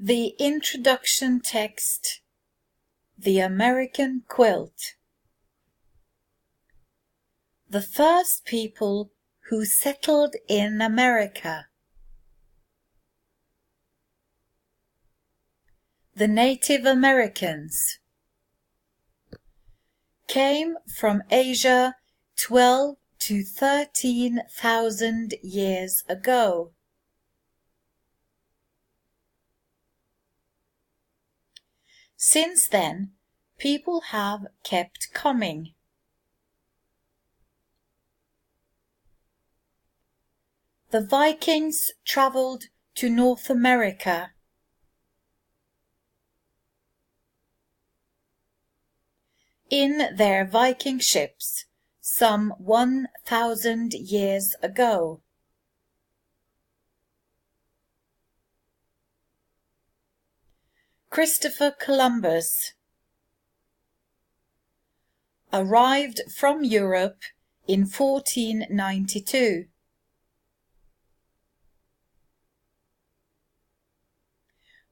The introduction text, The American Quilt. The first people who settled in America. The Native Americans came from Asia 12 to 13,000 years ago. Since then, people have kept coming. The Vikings traveled to North America. In their Viking ships some 1,000 years ago. Christopher Columbus arrived from Europe in 1492.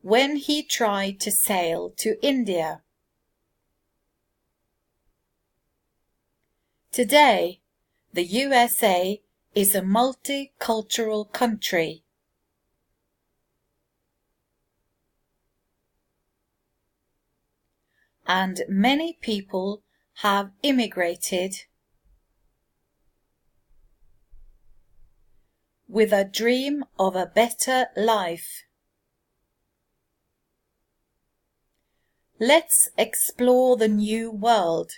When he tried to sail to India. Today, the USA is a multicultural country. And many people have immigrated with a dream of a better life. Let's explore the new world.